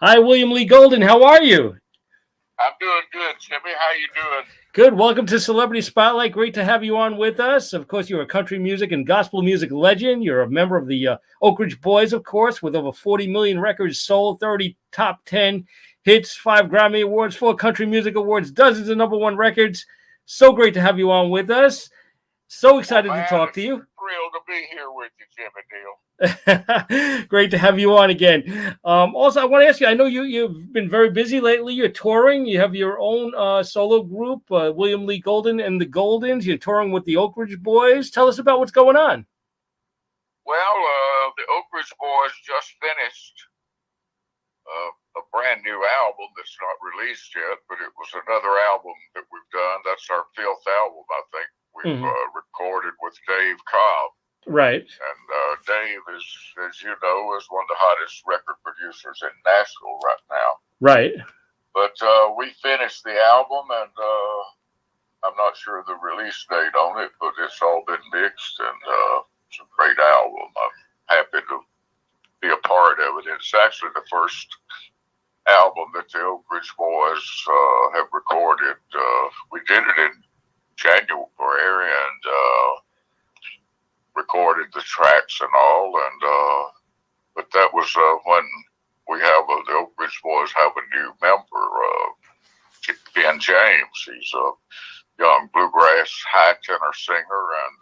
Hi, William Lee Golden. How are you? I'm doing good, Jimmy. How you doing? Good. Welcome to Celebrity Spotlight. Great to have you on with us. Of course, you're a country music and gospel music legend. You're a member of the Oak Ridge Boys, of course, with over 40 million records sold, 30 top 10 hits, 5 Grammy Awards, 4 Country Music Awards, dozens of number one records. So great to have you on with us. So Well, excited to man, talk to it's you. thrilled to be here with you, Jimmy Deal. Great to have you on again. Also, I want to ask you. I know you've been very busy lately. You're touring. You have your own solo group, William Lee Golden and the Goldens. You're touring with the Oak Ridge Boys. Tell us about what's going on. Well, the Oak Ridge Boys just finished a brand new album that's not released yet, but it was another album that we've done. That's our fifth album, I think. We've Mhm. recorded with Dave Cobb. Right. And Dave is, as you know, is one of the hottest record producers in Nashville right now. Right. But we finished the album, and I'm not sure the release date on it, but it's all been mixed, and it's a great album. I'm happy to be a part of it. It's actually the first album that the Oak Ridge Boys have recorded. We did it in January and recorded the tracks and all, and but that was when we have the Oak Ridge Boys have a new member, Ben James. He's a young bluegrass high tenor singer, and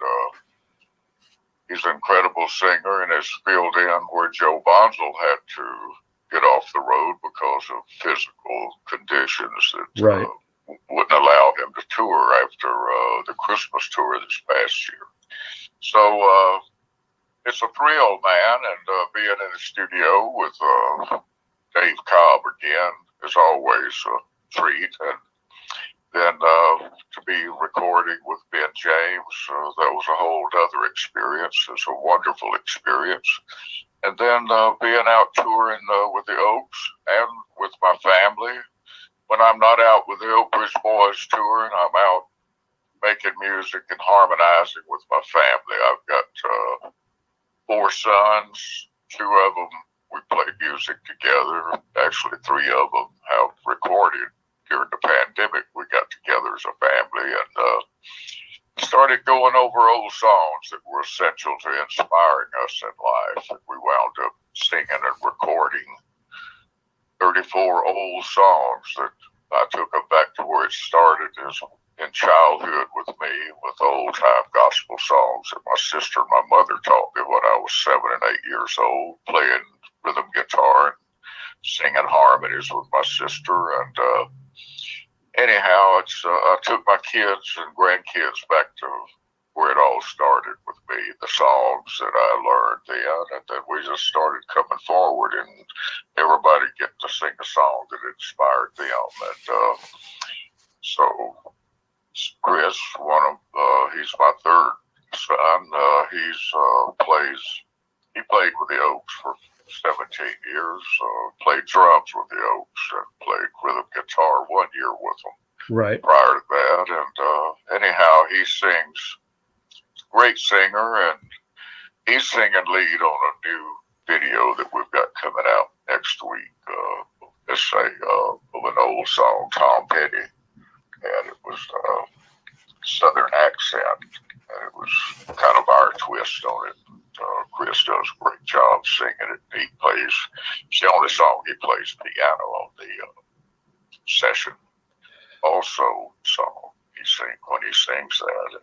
he's an incredible singer, and has filled in where Joe Bonzel had to get off the road because of physical conditions that Right. wouldn't allow him to tour after the Christmas tour this past year. So it's a thrill, man, and being in the studio with Dave Cobb again is always a treat. And then to be recording with Ben James, that was a whole other experience. It's a wonderful experience. And then being out touring with the Oaks and with my family. When I'm not out with the Oak Ridge Boys touring, I'm out making music and harmonizing with my family. I've got 4 sons. 2 of them we play music together. Actually, 3 of them have recorded during the pandemic. We got together as a family and started going over old songs that were essential to inspiring us in life. And we wound up singing and recording 34 old songs that I took them back to where it started as in childhood with me, with old time gospel songs that my sister and my mother taught me when I was 7 and 8 years old, playing rhythm guitar and singing harmonies with my sister. And anyhow, I took my kids and grandkids back to where it all started with me, the songs that I learned then, and then we just started coming forward and everybody getting to sing a song that inspired them. And so Chris, he's my third son. He played with the Oaks for 17 years, played drums with the Oaks and played rhythm guitar 1 year with them. Right. Prior to that, and anyhow, he sings. Great singer, and he's singing lead on a new video that we've got coming out next week. It's of an old song, Tom Petty, and it was Southern accent, and it was kind of our twist on it. Chris does a great job singing it. He plays. It's the only song he plays piano on the session. Also, song when he sings that.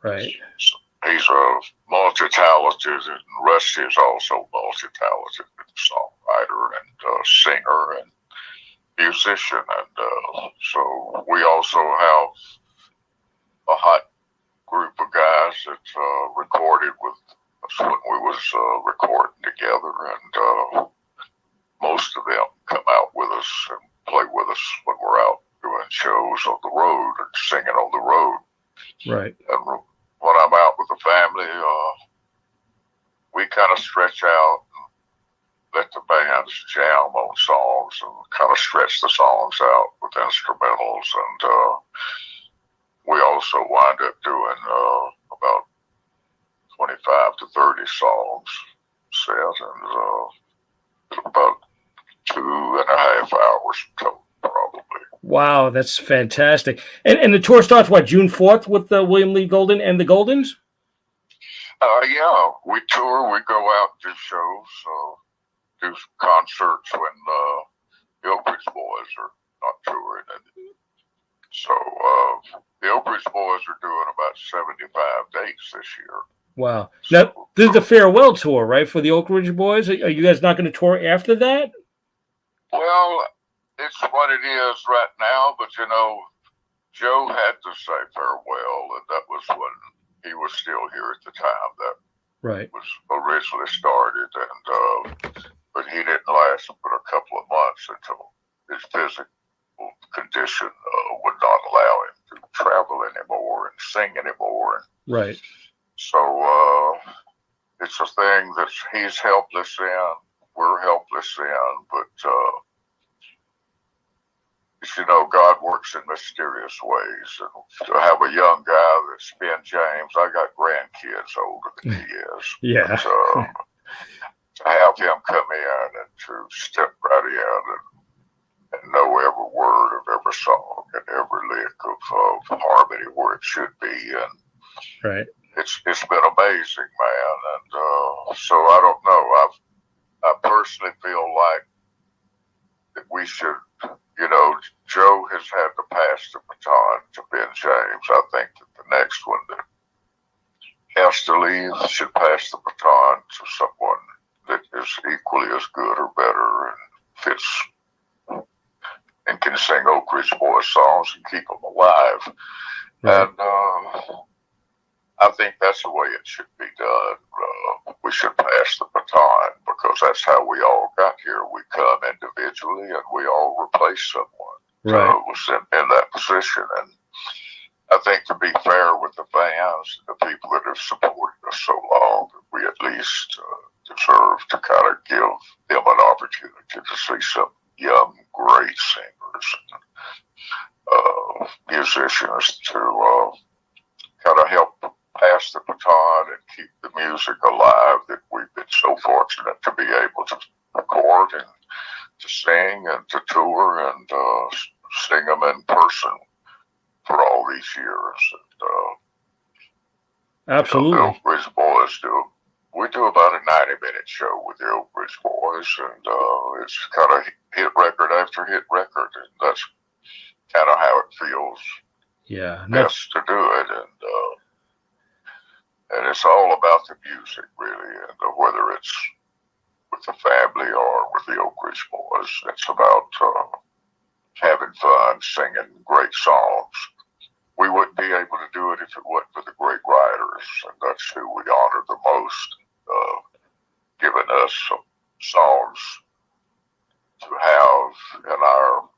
Right. So he's a multi-talented, and Rusty is also multi-talented songwriter and singer and musician. And so we also have a hot group of guys that recorded with us when we was recording together. And most of them come out with us and play with us when we're out doing shows on the road and singing on the road. Right. And when I'm out with the family, we kind of stretch out and let the bands jam on songs and kind of stretch the songs out with instrumentals. And we also wind up doing about 25 to 30 songs set, and about 2.5 hours total, probably. Wow, that's fantastic. And the tour starts, what, June 4th with William Lee Golden and the Goldens? Yeah, we tour, we go out and do shows, do concerts when the Oak Ridge Boys are not touring. And so the Oak Ridge Boys are doing about 75 dates this year. Wow. Now, this is the farewell tour, right, for the Oak Ridge Boys? Are you guys not going to tour after that? Well, it's what it is right now, but Joe had to say farewell, and that was when he was still here at the time that was originally started, and but he didn't last but a couple of months until his physical condition would not allow him to travel anymore and sing anymore. Right. So it's a thing that he's helpless in, we're helpless in, but God works in mysterious ways. And to have a young guy that's Ben James, I got grandkids older than he is. Yeah. But, to have him come in and to step right in and know every word of every song and every lick of harmony where it should be, and it's been amazing, man. And so I don't know. I personally feel like that we should. Joe has had to pass the baton to Ben James. I think that the next one that has to leave should pass the baton to someone that is equally as good or better and fits and can sing Oak Ridge Boys songs and keep them alive. Right. And I think that's the way it should be done. We should pass the baton because that's how we all got here. We come individually and we all replace someone was in that position. And I think to be fair with the fans, the people that have supported us so long, we at least deserve to kind of give them an opportunity to see some young, great singers and musicians to kind of help pass the baton and keep the music alive that we've been so fortunate to be able to record and to sing and to tour and sing them in person for all these years. And, absolutely. The Oak Ridge Boys we do about a 90-minute show with the Oak Ridge Boys, and it's kind of hit record after hit record, and that's kind of how it feels. Yeah. Best to do it, and it's all about the music, really, and whether it's with the family or with the Oak Ridge Boys, it's about having fun, singing great songs. We wouldn't be able to do it if it wasn't for the great writers, and that's who we honor the most, giving us some songs to have in our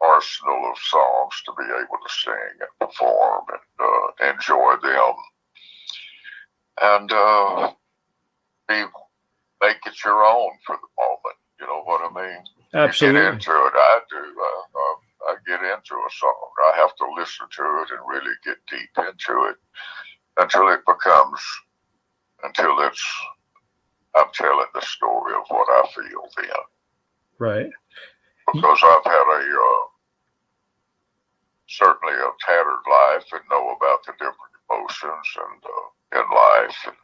arsenal of songs to be able to sing and perform and enjoy them. And make it your own for the moment. You know what I mean? Absolutely. You get into it. I do. I get into a song. I have to listen to it and really get deep into it until I'm telling the story of what I feel then. Right. Because I've had certainly a tattered life and know about the different emotions and in life and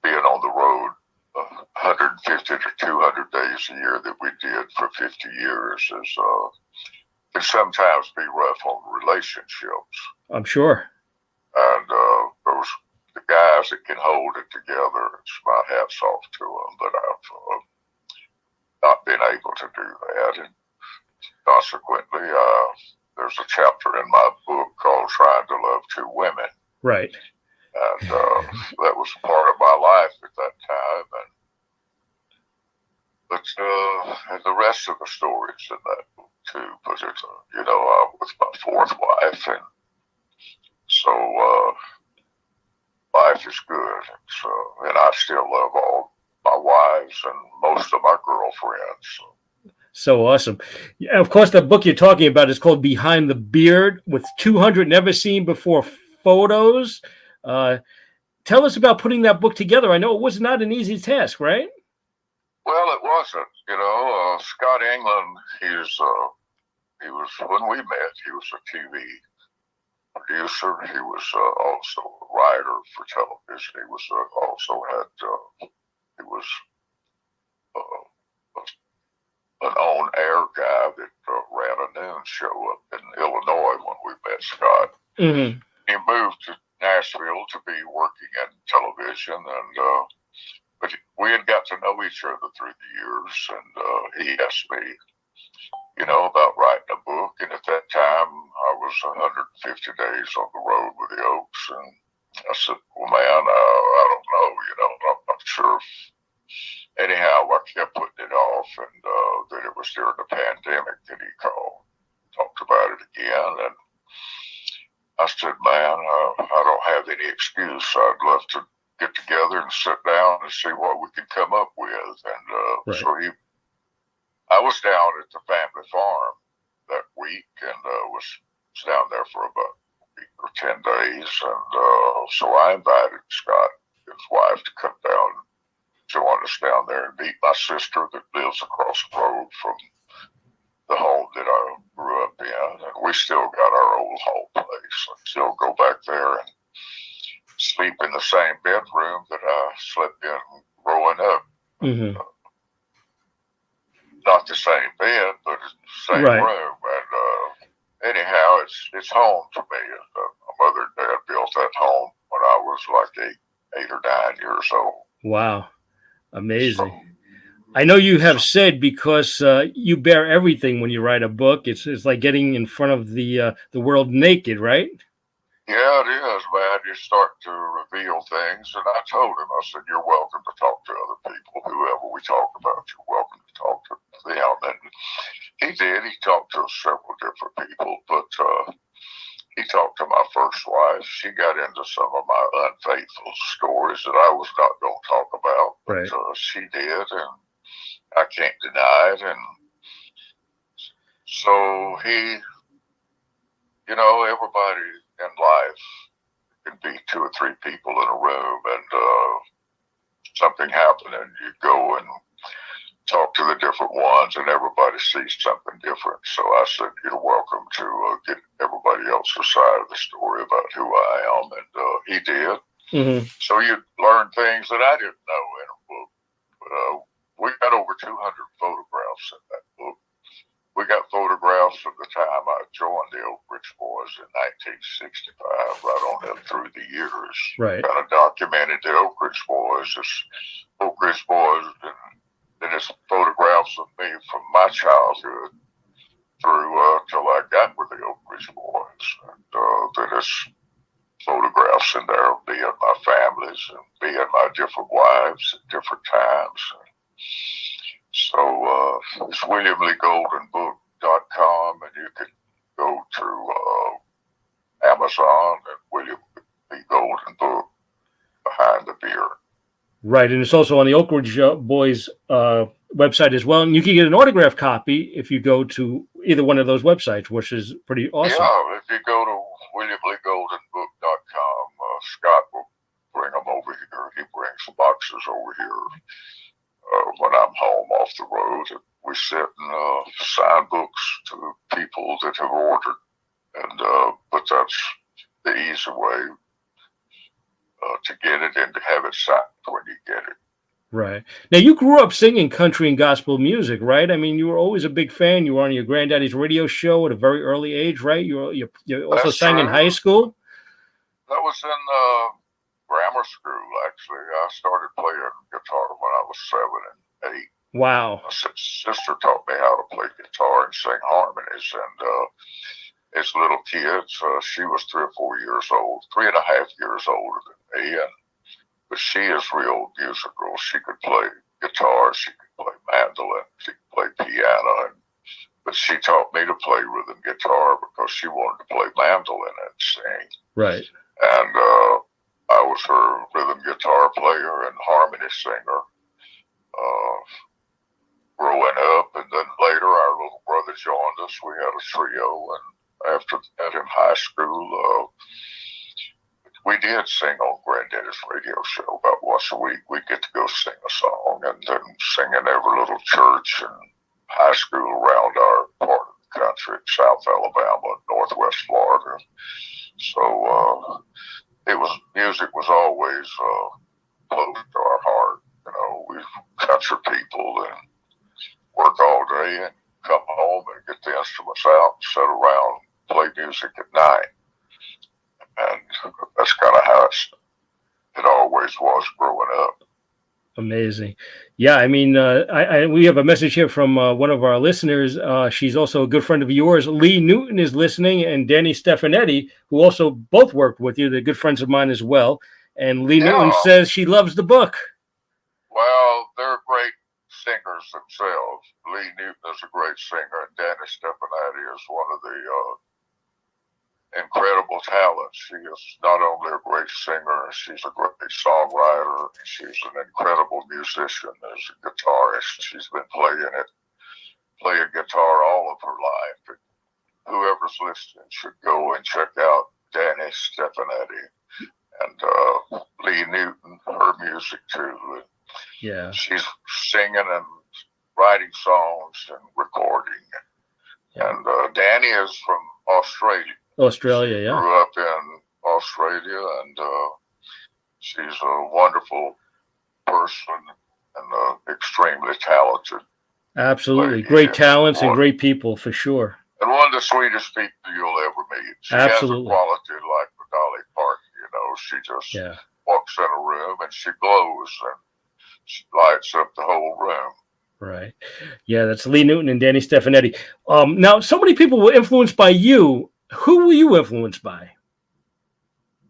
being on the road 150 to 200 days a year that we did for 50 years can sometimes be rough on relationships. I'm sure. And the guys that can hold it together, it's my hats off to them, but I've not been able to do that. And consequently, there's a chapter in my book called Trying to Love Two Women. Right. And that was part of my life at that time. And the rest of the stories in that book too, because it's I'm with my fourth wife, and so life is good. And I still love all my wives and most of my girlfriends. So awesome. Yeah, of course, the book you're talking about is called Behind the Beard, with 200 never seen before photos. tell us about putting that book together. I know it was not an easy task, right? Well, it wasn't. Scott England. He was when we met. He was a TV producer. He was also a writer for television. He was also had he was an on-air guy that ran a noon show up in Illinois when we met Scott. Mm-hmm. He moved to Nashville to be working in television, and but we had got to know each other through the years, and he asked me, about writing a book, and at that time I was 150 days on the road with the Oaks, and I said, well, man, I don't know, I'm not sure. Anyhow, I kept putting it off, and then it was during the pandemic that he called, talked about it again, and I said, man, I don't have any excuse. I'd love to get together and sit down and see what we can come up with. And Right. so I was down at the family farm that week, and was down there for about a week or 10 days. And so I invited Scott, his wife, to come down, join us down there and meet my sister that lives across the road from the home that I grew up in. And we still got our old home place. I still go back there and sleep in the same bedroom that I slept in growing up. Mm-hmm. Not the same bed, but the same Right. room. And anyhow, it's home to me. My mother and dad built that home when I was like eight or 9 years old. Wow. Amazing. So, I know you have said, because you bear everything when you write a book. It's like getting in front of the world naked, right? yeah, it is, man. You start to reveal things. And I told him, I said, you're welcome to talk to other people, whoever we talk about. You're welcome to talk to them. And he did. He talked to several different people, but he talked to my first wife. She got into some of my unfaithful stories that I was not going to talk about, but Right. She did, and I can't deny it. And so everybody in life can be 2 or 3 people in a room, and something happened, and you go and talk to the different ones, and everybody sees something different. So I said, you're welcome to get everybody else's side of the story about who I am, and he did. Mm-hmm. So you learn things that I didn't know in a book. But, we got over 200 photographs in that book. We got photographs from the time I joined the Oak Ridge Boys in 1965, right on up through the years. Right. Kind of documented the Oak Ridge Boys, Oak Ridge Boys, and then it's photographs of me from my childhood through till I got with the Oak Ridge Boys. And then it's photographs in there of me and my families and me and my different wives at different times. So it's WilliamLeeGoldenBook.com, and you can go to Amazon and William Lee Golden Book Behind the Beer. Right, and it's also on the Oak Ridge Boys website as well, and you can get an autographed copy if you go to either one of those websites, which is pretty awesome. Yeah, if you go to WilliamLeeGoldenBook.com, Scott will bring them over here. He brings boxes over here when I'm home off the road. We sit and sign books to people that have ordered, and but that's the easy way to get it and to have it signed when you get it. Right. Now, you grew up singing country and gospel music, right? I mean, you were always a big fan. You were on your granddaddy's radio show at a very early age, right? You also That's sang true. in high school? That was in grammar school, actually. I started playing guitar when I was 7 and 8. Wow. My sister taught me how to play guitar and sing harmonies. And as little kids, she was 3 or 4 years old, 3.5 years older than me. But she is real musical. She could play guitar, she could play mandolin, she could play piano. But she taught me to play rhythm guitar because she wanted to play mandolin and sing. Right. And I was her rhythm guitar player and harmony singer growing up. And then later, our little brother joined us. We had a trio. And after that, in high school, we did sing on Granddaddy's radio show about once a week. We'd get to go sing a song, and then sing in every little church and high school around our part of the country, South Alabama, Northwest Florida. So music was always close to our heart. You know, we country people and work all day and come home and get the instruments out and sit around and play music at night. And that's kind of how it always was growing up. Amazing. Yeah, I mean, we have a message here from one of our listeners. She's also a good friend of yours. Lee Newton is listening, and Danny Stefanetti, who also both worked with you. They're good friends of mine as well. And Lee Newton says she loves the book. Well, they're great singers themselves. Lee Newton is a great singer, and Danny Stefanetti is one of the incredible talents. She is not only a great singer, she's a great songwriter. She's an incredible musician as a guitarist. She's been playing guitar all of her life. And whoever's listening should go and check out Danny Stefanetti and Lee Newton, her music too. Yeah, she's singing and writing songs and recording. Yeah. And Danny is from Australia. Australia, yeah. Grew up in Australia, and she's a wonderful person and extremely talented. Absolutely. Lady. Great talents and great people, for sure. And one of the sweetest people you'll ever meet. She Absolutely. has a quality like the Dolly Parton, you know. She just walks in a room and she glows and she lights up the whole room. Right. Yeah, that's Lee Newton and Danny Stefanetti. Now, so many people were influenced by you. Who were you influenced by?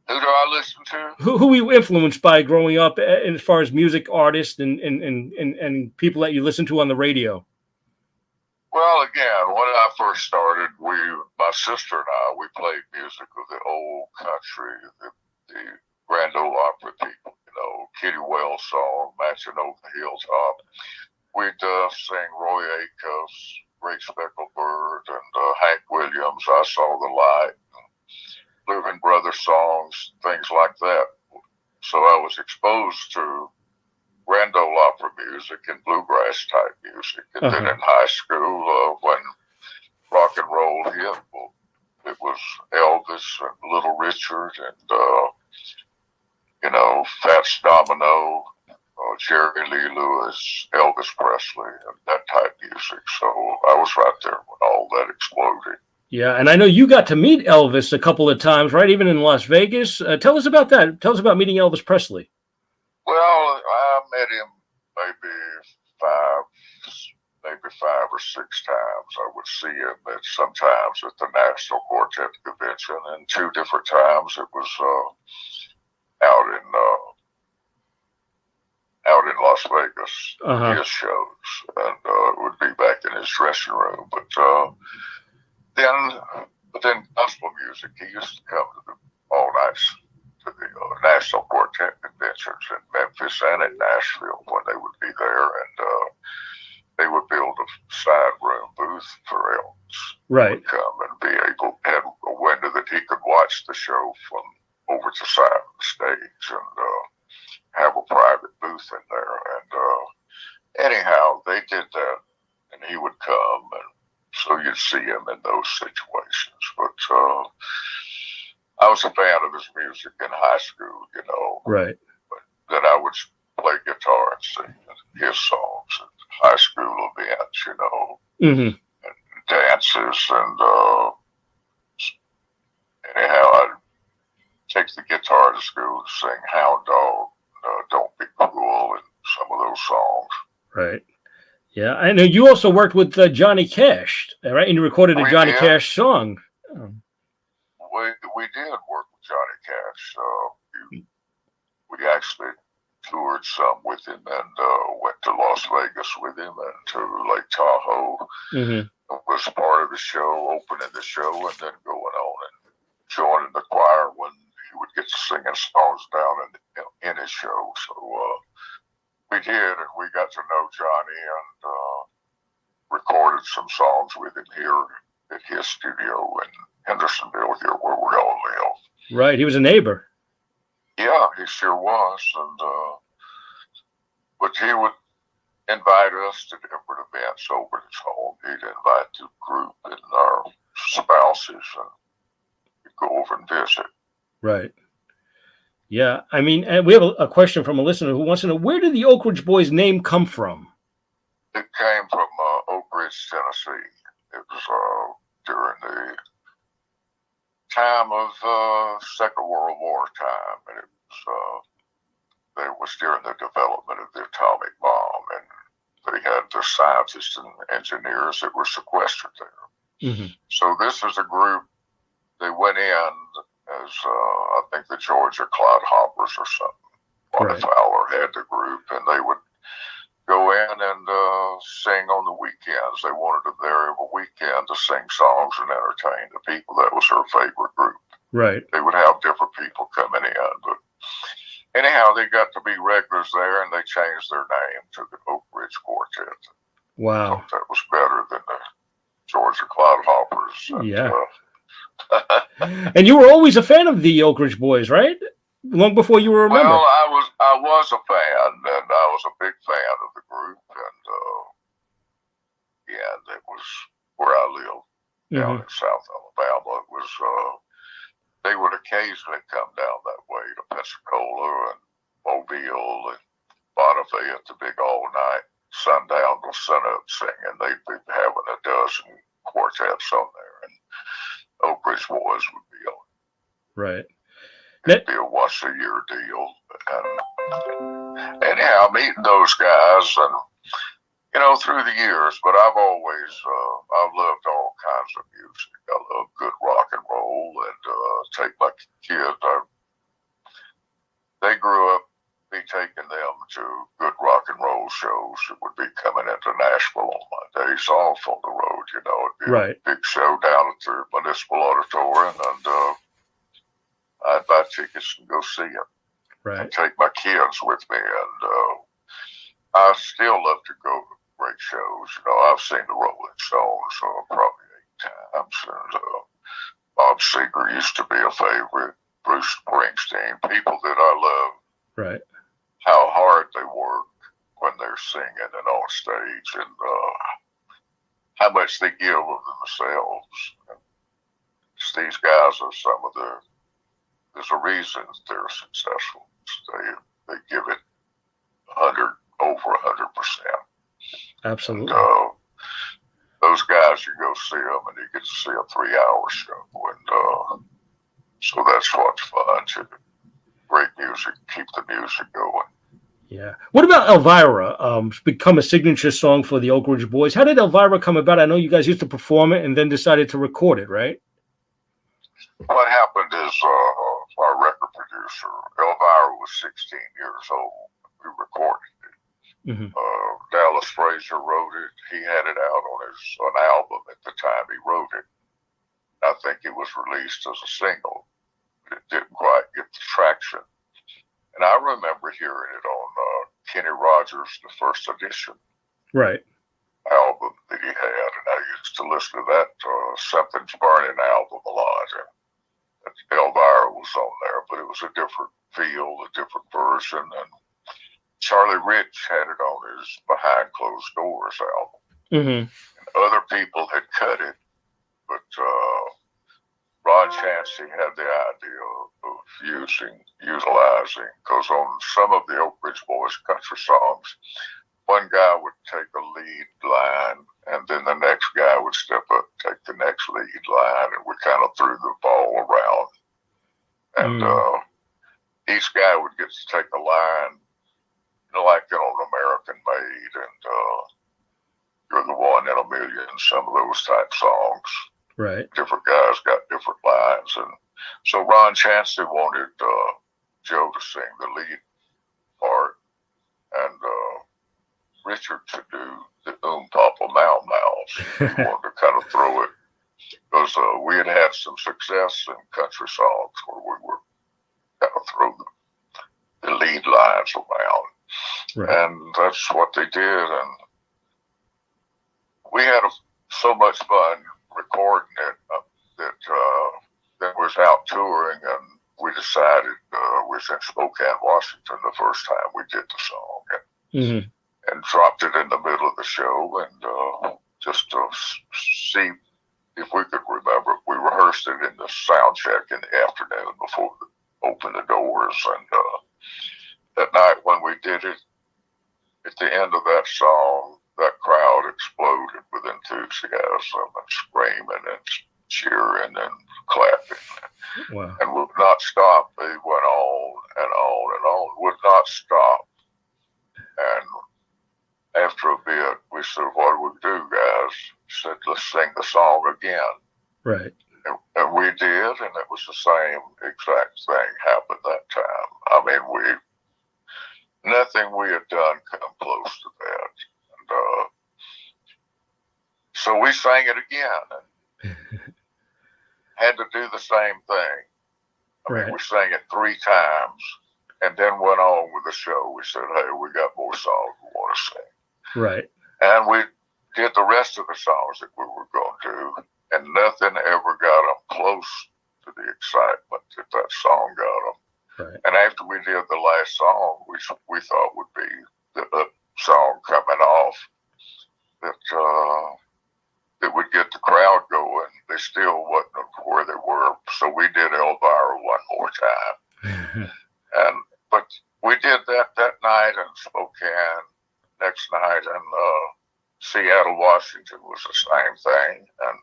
Who do I listen to? Who were you influenced by growing up as far as music artists and people that you listen to on the radio? Well, again, when I first started, my sister and I, we played music with the old country, the Grand Ole Opry people, you know, Kitty Wells song, Matching Over the Hilltop. We'd sing Roy Acuff's Great Speckled Bird and Hank Williams, I Saw the Light, Living Brother songs, things like that. So I was exposed to Grand Ole Opry music and bluegrass type music. And then in high school, when rock and roll hit, it was Elvis and Little Richard and, you know, Fats Domino, Jerry Lee Lewis, Elvis Presley, and that type music. So I was right there when all that exploded. Yeah, and I know you got to meet Elvis a couple of times, right? Even in Las Vegas. Tell us about that. Tell us about meeting Elvis Presley. Well, I met him maybe five or six times. I would see him sometimes at the National Quartet Convention, and 2 different times it was out in Las Vegas, his shows, and it would be back in his dressing room. But then gospel music, he used to come to all nights to the National Quartet Conventions in Memphis and in Nashville when they would be there, and they would build a side room booth for Elvis. Right. Would come and be able to have a window that he could watch the show from over to the side of the stage and have a private booth in there. And anyhow, they did that, and he would come, and so you'd see him in those situations. But I was a fan of his music in high school, you know. Right. But then I would play guitar and sing his songs at high school events, you know, and dances. And anyhow, I'd take the guitar to school to sing Hound Dog, Don't Be Cruel, and some of those songs. Right. Yeah, I know you also worked with Johnny Cash, right? And you recorded a Johnny Cash song. We did work with Johnny Cash. We actually toured some with him and went to Las Vegas with him and to Lake Tahoe. It was part of the show, opening the show, and then going on and joining the choir when he would get to singing songs down in his show. So we did, and we got to know Johnny and recorded some songs with him here at his studio in Hendersonville, here where we all live. Right, he was a neighbor. Yeah, he sure was, and but he would invite us to different events over at his home. He'd invite the group and our spouses, and we'd go over and visit. Right. Yeah. I mean, and we have a question from a listener who wants to know, where did the Oak Ridge Boys name come from? It came from Oak Ridge, Tennessee. It was during the time of Second World War time, and it was during the development of the atomic bomb, and they had the scientists and engineers that were sequestered there. Mm-hmm. So this is a group. They went in as I think the Georgia Clodhoppers or something. Bonnie Fowler had the group, and they would go in and sing on the weekends. They wanted them there every weekend to sing songs and entertain the people. That was their favorite group. Right. They would have different people coming in, but anyhow, they got to be regulars there, and they changed their name to the Oak Ridge Quartet. Wow. Thought that was better than the Georgia Clodhoppers. Yeah. And you were always a fan of the Oak Ridge Boys, right? Long before you were a member. Well, I was a fan, and I was a big fan of the group, and yeah, it was where I lived down in South Alabama. It was they would occasionally come down that way to Pensacola and Mobile and Bonifay at the big all-night sundown till sunup singing. They'd be having a dozen quartets on there, and Oak Ridge Boys would be on. Right. It'd be a once-a-year deal. And anyhow, meeting those guys, and through the years, but I've always I've loved all kinds of music. I love good rock and roll, and take my kids. They grew up me taking them to good rock and roll shows that would be coming into Nashville on my days off on the road. It'd be a big show down at the Municipal Auditorium, and I'd buy tickets and go see it. Right. And take my kids with me, and I still love to go to great shows. I've seen the Rolling Stones probably 8 times, and Bob Seger used to be a favorite. Bruce Springsteen, people that I love. Right. How hard they work when they're singing and on stage, and how much they give of themselves. And these guys are some of there's a reason they're successful. They give it over 100%. Absolutely. And, those guys, you go see them, and you get to see a 3-hour show, and so that's what's fun. Great music, keep the music going. Yeah. What about Elvira? It's become a signature song for the Oak Ridge Boys. How did Elvira come about? I know you guys used to perform it and then decided to record it, right? What happened is our record producer, Elvira, was 16 years old. We recorded it. Dallas Frazier wrote it. He had it out on an album at the time he wrote it. I think it was released as a single, but it didn't quite get the traction. And I remember hearing it on Kenny Rogers, the first edition album that he had, and I used to listen to that Something's Burning album a lot. And Elvira was on there, but it was a different feel, a different version, and Charlie Rich had it on his Behind Closed Doors album. And other people had cut it, but Ron Chancey had the idea of utilizing, because on some of the Oak Ridge Boys country songs, one guy would take a lead line, and then the next guy would step up, take the next lead line, and we kind of threw the ball around. And each guy would get to take a line, like on American Made, and You're the One in a Million, some of those type songs. Right. Different guys got different lines, and so Ron Chancey wanted Joe to sing the lead part, and Richard to do the Papa Mau Mouths. He wanted to kind of throw it, because we had some success in country songs where we were kind of throw the lead lines around. Right. And that's what they did, and we had so much fun recording it that was out touring, and we decided we was in Spokane, Washington the first time we did the song, and dropped it in the middle of the show, and just to see if we could remember. We rehearsed it in the sound check in the afternoon before we opened the doors, and that night when we did it, at the end of that song, that crowd exploded with enthusiasm and screaming and cheering and clapping. Wow. And would not stop. They went on and on and on, would not stop. And after a bit, we said, what do we do, guys? He said, let's sing the song again. Right. And we did, and it was the same exact thing happened that time. I mean, nothing we had done come close to that. And so we sang it again and had to do the same thing. I mean, we sang it 3 times and then went on with the show. We said, hey, we got more songs we want to sing. Right. And we did the rest of the songs that we were going to do, and nothing ever got them close to the excitement that song got them. Right. And after we did the last song, which we thought would be the song coming off, that would get the crowd going, they still wasn't where they were. So we did Elvira one more time. But we did that night in Spokane. Next night in Seattle, Washington was the same thing. And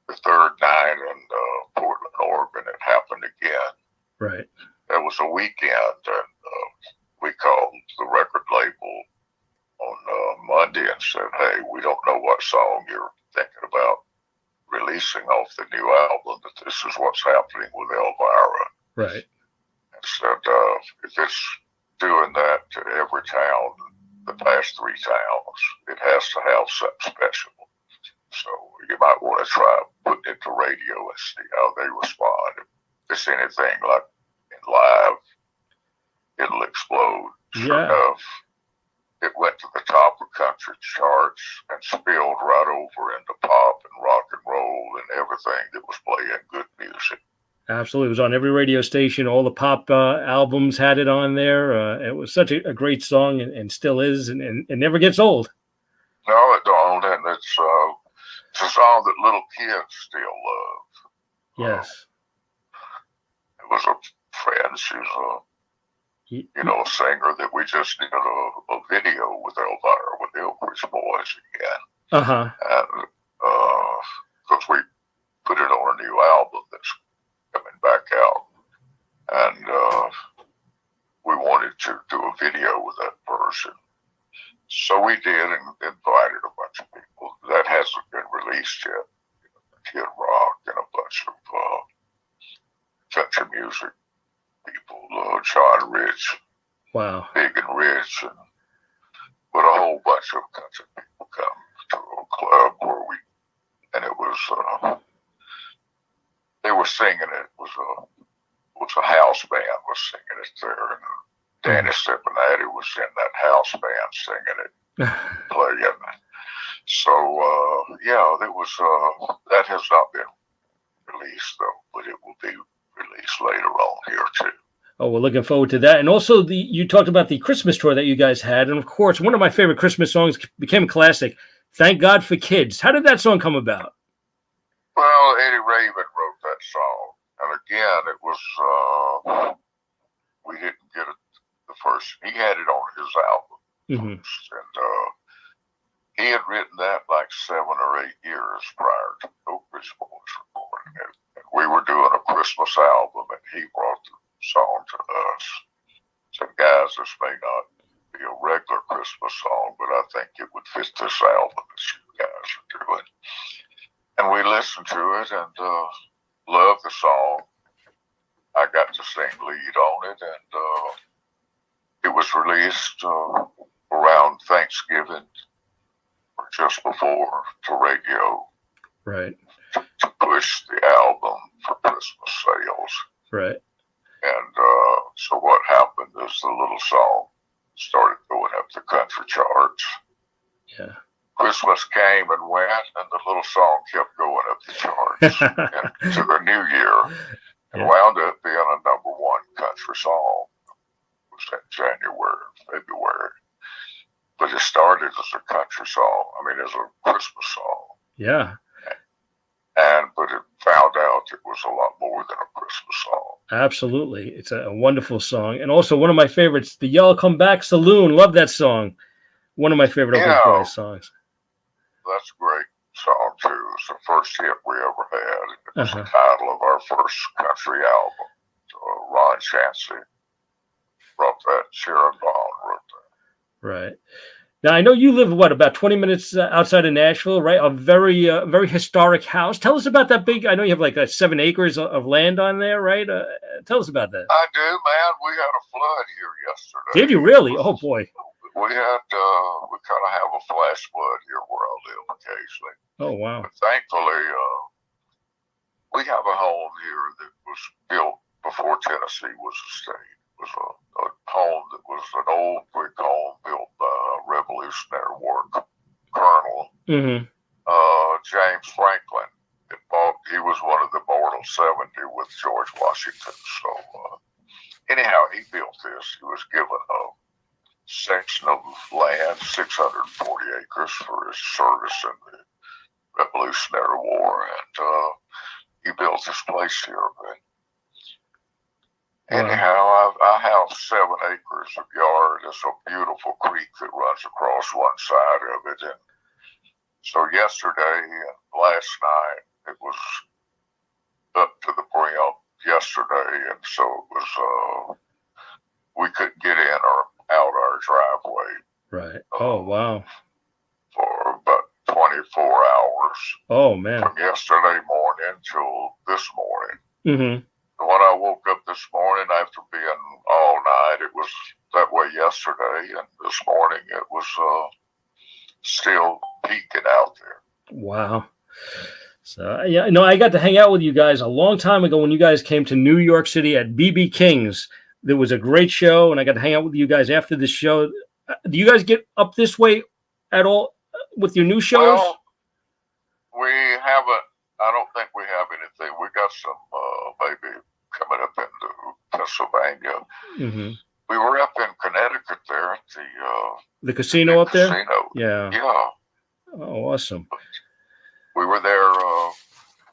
the third night in Portland, Oregon, it happened again. Right. It was a weekend, and we called the record label on Monday and said, hey, we don't know what song you're thinking about releasing off the new album, but this is what's happening with Elvira. Right. And said, if it's doing that to every town, the past 3 towns, it has to have something special. So you might want to try putting it to radio and see how they respond. If it's anything like in live, it'll explode. Sure enough, it went to the top of country charts and spilled right over into pop and rock and roll and everything that was playing good music. Absolutely. It was on every radio station. All the pop albums had it on there. It was such a great song and still is, and it never gets old. No, it don't. And it's a song that little kids still love. Yes. It was a friend. She's a singer that we just did a video with Elvira with the Oakridge Boys again. And because we put it on a new album that's coming back out, and we wanted to do a video with that version. So we did, and invited a bunch of people. That hasn't been released yet. Kid Rock and a bunch of country music people, John Rich, wow, Big and Rich, but a whole bunch of country people come to a club and it was, they were singing it. It was a house band was singing it there, and Danny Cincinnati was in that house band singing it, playing. So, it was, that has not been released though, but it will be released later on here too. Oh, we're looking forward to that. And also you talked about the Christmas tour that you guys had. And of course, one of my favorite Christmas songs became a classic, Thank God for Kids. How did that song come about? Well, Eddie Raven wrote that song. And again, it was, we didn't get it the first, he had it on his album. And he had written that like 7 or 8 years prior to Oakridge Boys recording it. And we were doing a Christmas album, and he brought the song to us. Said, guys, this may not be a regular Christmas song, but I think it would fit this album that you guys are doing. And we listened to it and loved the song. I got to sing lead on it, and it was released around Thanksgiving or just before to radio. Right. To push the album for Christmas sales. Right. And so what happened is the little song started going up the country charts. Yeah. Christmas came and went, and the little song kept going up the charts into the new year. and wound up being a #1 country song. It was in January, February. But it started as a country song. I mean, as a Christmas song. Yeah. But it found out it was a lot more than a Christmas song. Absolutely. It's a wonderful song. And also one of my favorites, the Y'all Come Back Saloon. Love that song. One of my favorite Oakland Boys songs. That's a great song, too. It's the first hit we ever had. It was the title of our first country album. Ron Chancey wrote that. Sharon Bond wrote that. Right. Now, I know you live, about 20 minutes outside of Nashville, right? A very, very historic house. Tell us about that big, I know you have like 7 acres of land on there, right? Tell us about that. I do, man. We had a flood here yesterday. Did you really? Oh, boy. We kind of have a flash flood here where I live occasionally. Oh, wow. But thankfully, we have a home here that was built before Tennessee was a state. It was a home that was an old brick home built by a Revolutionary War colonel, James Franklin. He was one of the mortal 70 with George Washington. So anyhow, he built this. He was given a section of land, 640 acres, for his service in the Revolutionary War, and he built this place here. But anyhow, I have 7 acres of yard. There's a beautiful creek that runs across one side of it, and so yesterday and last night it was up to the brim yesterday, and so it was we couldn't get in or out our driveway. Right. Oh, wow. For about 24 hours. Oh, man. From yesterday morning till this morning. Mm-hmm. When I woke up this morning after being all night, it was that way yesterday, and this morning it was still peaking out there. Wow. So, yeah, I got to hang out with you guys a long time ago when you guys came to New York City at BB King's. There was a great show, and I got to hang out with you guys after the show. Do you guys get up this way at all with your new shows? Well, we haven't. I don't think we have anything. We got some maybe coming up into Pennsylvania. Mm-hmm. We were up in Connecticut there at the casino up there. Casino. Yeah. Yeah. Oh, awesome. We were there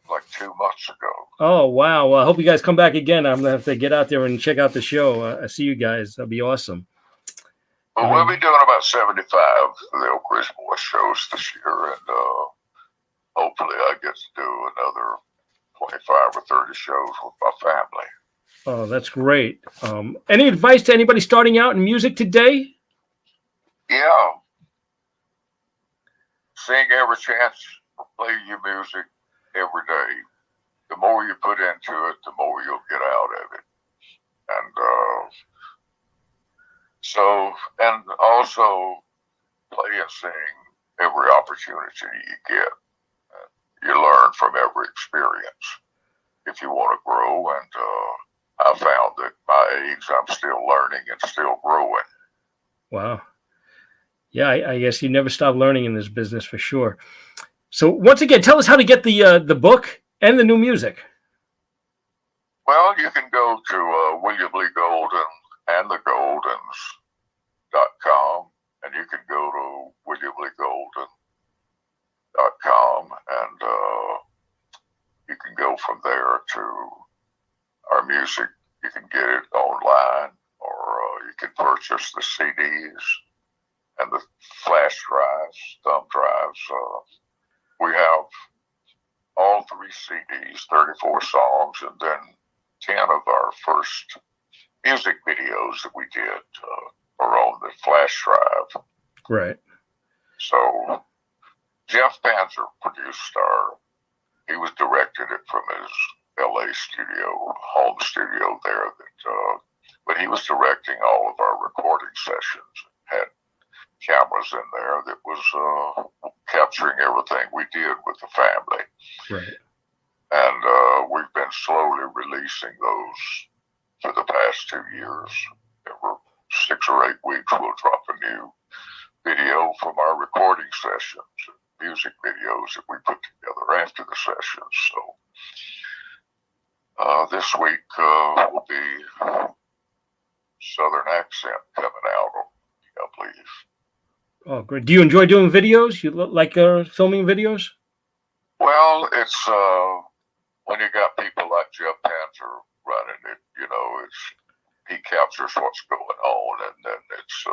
like 2 months ago. Oh, wow. Well, I hope you guys come back again. I'm going to have to get out there and check out the show. I see you guys. That'll be awesome. Well, we'll be doing about 75 of the Oak Ridge Boys shows this year, and hopefully I get to do another 25 or 30 shows with my family. Oh, that's great. Any advice to anybody starting out in music today? Yeah. Sing every chance, play your music every day. The more you put into it, the more you'll get out of it. And also play and sing every opportunity you get. You learn from every experience if you want to grow. And I found that my age, I'm still learning and still growing. Wow. Yeah, I guess you never stop learning in this business for sure. So once again, tell us how to get the book and the new music. Well, you can go to William Lee Golden and the Goldens.com, and you can go to WilliamLeeGolden.com, and you can go from there to our music. You can get it online, or you can purchase the CDs and the flash drives, thumb drives. We have all 3 CDs, 34 songs, and then 10 of our first music videos that we did are on the flash drive. Right. So Jeff Panzer produced he was directed it from his LA studio, home studio there. But he was directing all of our recording sessions, had cameras in there that was capturing everything we did with the family. Right. And we've been slowly releasing those for the past 2 years. Every 6 or 8 weeks, we'll drop a new video from our recording sessions, music videos that we put together after the sessions. So This week will be Southern Accent coming out, I believe. Oh, great. Do you enjoy doing videos? You like filming videos? Well, it's when you got people like Jeff Panther running it, he captures what's going on, and then it's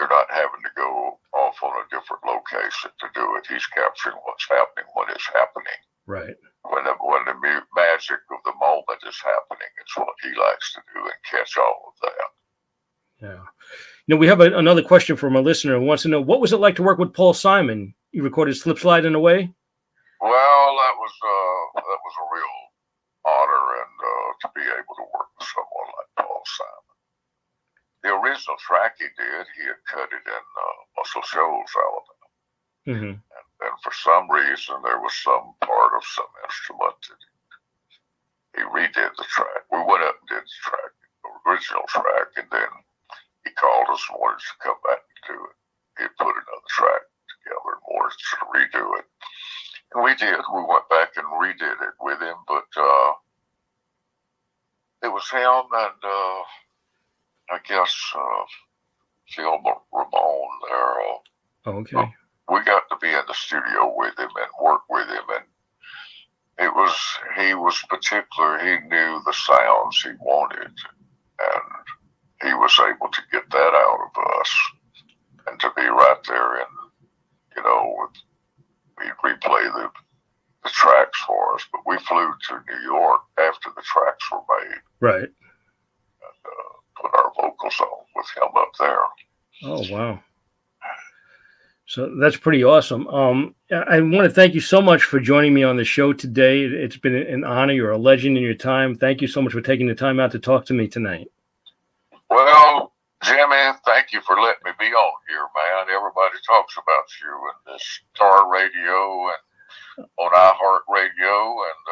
you're not having to go off on a different location to do it. He's capturing what's happening when it's happening. Right. When the magic of the moment is happening, it's what he likes to do and catch all of that. Yeah. We have another question from a listener who wants to know, what was it like to work with Paul Simon? You recorded Slip Slide in a Way? Well, that was a real honor and to be able to work with someone like Paul Simon. The original track he did, he had cut it in Muscle Shoals, Alabama. Mm-hmm. And for some reason, there was some part of some instrument that he redid the track. We went up and did the track, the original track, and then he called us and wanted to come back and do it. He put another track together and wanted to redo it. And we did. We went back and redid it with him, but it was him and I guess Phil Ramone there. Okay. We got to be in the studio with him and work with him, and he was particular. He knew the sounds he wanted, and he was able to get that out of us, and to be right there and he'd replay the tracks for us. But we flew to New York after the tracks were made, right, and put our vocals on with him up there. Oh, wow. So that's pretty awesome. I want to thank you so much for joining me on the show today. It's been an honor. You're a legend in your time. Thank you so much for taking the time out to talk to me tonight. Well, Jimmy, thank you for letting me be on here, man. Everybody talks about you in this Star Radio and on iHeartRadio, and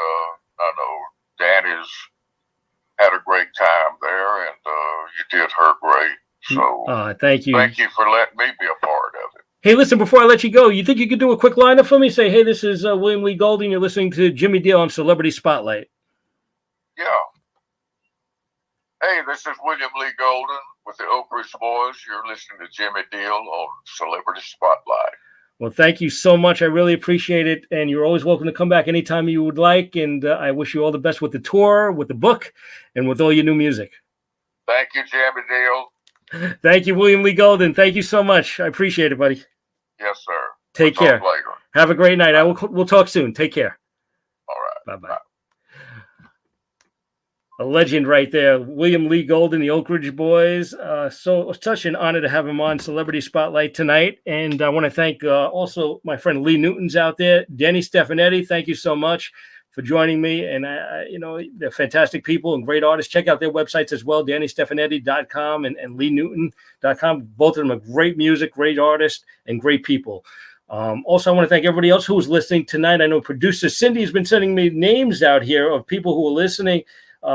I know Danny's had a great time there, and you did her great. So thank you. Thank you for letting me be a part of it. Hey, listen, before I let you go, you think you could do a quick lineup for me? Say, hey, this is William Lee Golden. You're listening to Jimmy Deal on Ceebrity Spotlight. Yeah. Hey, this is William Lee Golden with the Oak Ridge Boys. You're listening to Jimmy Deal on Ceebrity Spotlight. Well, thank you so much. I really appreciate it. And you're always welcome to come back anytime you would like. And I wish you all the best with the tour, with the book, and with all your new music. Thank you, Jimmy Deal. Thank you, William Lee Golden. Thank you so much. I appreciate it, buddy. Yes, sir. Take care. Talk later. Have a great night. We'll talk soon. Take care. All right. Bye-bye. Bye. A legend right there, William Lee Golden, the Oak Ridge Boys. Such an honor to have him on Ceebrity Spotlight tonight. And I want to thank also my friend Lee Newton's out there. Danny Stefanetti, thank you so much for joining me. And, they're fantastic people and great artists. Check out their websites as well, DannyStefanetti.com and LeeNewton.com. Both of them are great music, great artists, and great people. Also, I want to thank everybody else who was listening tonight. I know producer Cindy has been sending me names out here of people who are listening.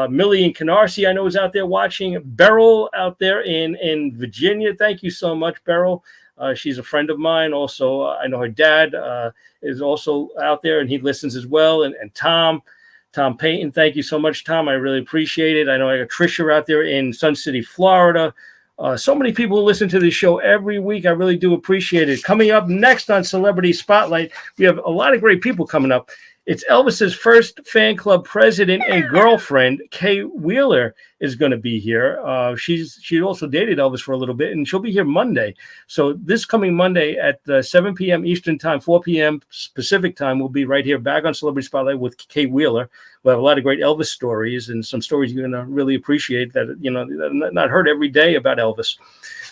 Millie in Canarsie, I know, is out there watching. Beryl out there in Virginia. Thank you so much, Beryl. She's a friend of mine. Also, I know her dad is also out there, and he listens as well. And Tom Payton, thank you so much, Tom. I really appreciate it. I know I got Trisha out there in Sun City, Florida. So many people who listen to this show every week. I really do appreciate it. Coming up next on Ceebrity Spotlight, we have a lot of great people coming up. It's Elvis's first fan club president and girlfriend, Kay Wheeler, is going to be here. She also dated Elvis for a little bit, and she'll be here Monday. So this coming Monday at 7 p.m. Eastern time, 4 p.m. Pacific time, we'll be right here back on Ceebrity Spotlight with Kay Wheeler. We'll have a lot of great Elvis stories and some stories you're going to really appreciate that, not heard every day about Elvis.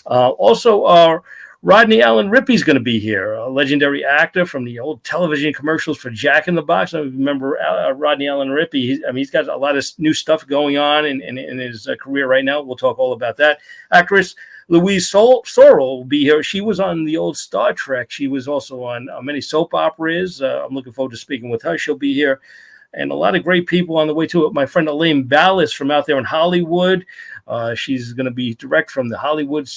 Also, Rodney Allen Rippey's going to be here, a legendary actor from the old television commercials for Jack in the Box. I remember Rodney Allen Rippey. He's got a lot of new stuff going on in his career right now. We'll talk all about that. Actress Louise Sorrell will be here. She was on the old Star Trek. She was also on many soap operas. I'm looking forward to speaking with her. She'll be here. And a lot of great people on the way to it. My friend Elaine Ballas from out there in Hollywood. She's going to be direct from the Hollywood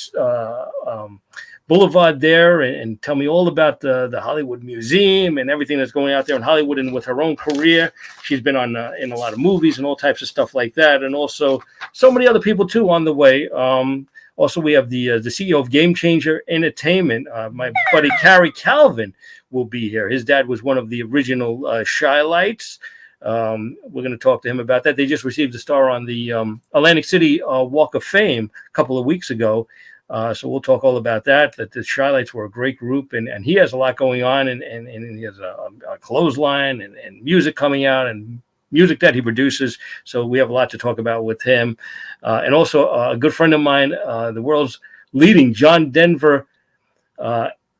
Boulevard there and tell me all about the Hollywood Museum and everything that's going out there in Hollywood. And with her own career, she's been on in a lot of movies and all types of stuff like that. And also so many other people too on the way. Also, we have the CEO of Game Changer Entertainment, my buddy Carrie Calvin will be here. His dad was one of the original Shy-Lights. We're going to talk to him about that. They just received a star on the Atlantic City Walk of Fame a couple of weeks ago. So we'll talk all about that. That the Shy-Lights were a great group, and he has a lot going on, and he has a clothesline and music coming out and music that he produces. So we have a lot to talk about with him. And also a good friend of mine, the world's leading John Denver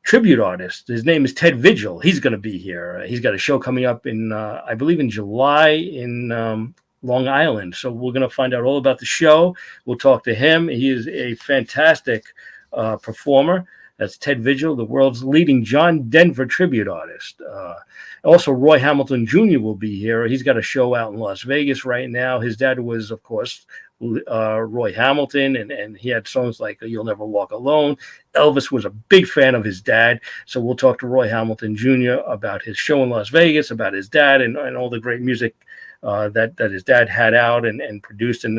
tribute artist. His name is Ted Vigil. He's going to be here. He's got a show coming up in, I believe, in July in Long Island. So we're going to find out all about the show. We'll talk to him. He is a fantastic performer. That's Ted Vigil, the world's leading John Denver tribute artist. Also, Roy Hamilton Jr. will be here. He's got a show out in Las Vegas right now. His dad was, of course, Roy Hamilton, and he had songs like You'll Never Walk Alone. Elvis was a big fan of his dad. So we'll talk to Roy Hamilton Jr. about his show in Las Vegas, about his dad, and all the great music that his dad had out and produced, and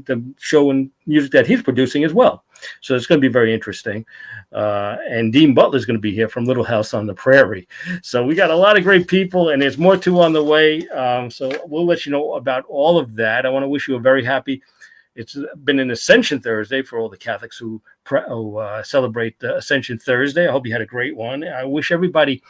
the show and music that he's producing as well. So it's going to be very interesting. And Dean Butler is going to be here from Little House on the Prairie. So we got a lot of great people, and there's more too on the way. So we'll let you know about all of that. I want to wish you a very happy. It's been an Ascension Thursday for all the Catholics who celebrate Ascension Thursday. I hope you had a great one. I wish everybody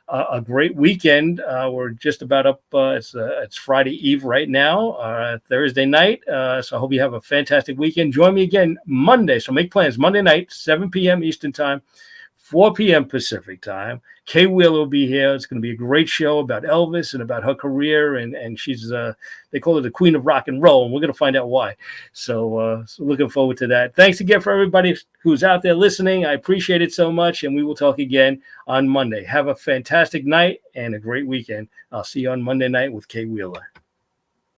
a great weekend. We're just about up. It's Friday Eve right now, Thursday night. So I hope you have a fantastic weekend. Join me again Monday. So make plans. Monday night, 7 p.m. Eastern Time, 4 p.m. Pacific Time. Kay Wheeler will be here. It's going to be a great show about Elvis and about her career. And she's, they call her the Queen of Rock and Roll. And we're going to find out why. So looking forward to that. Thanks again for everybody who's out there listening. I appreciate it so much. And we will talk again on Monday. Have a fantastic night and a great weekend. I'll see you on Monday night with Kay Wheeler.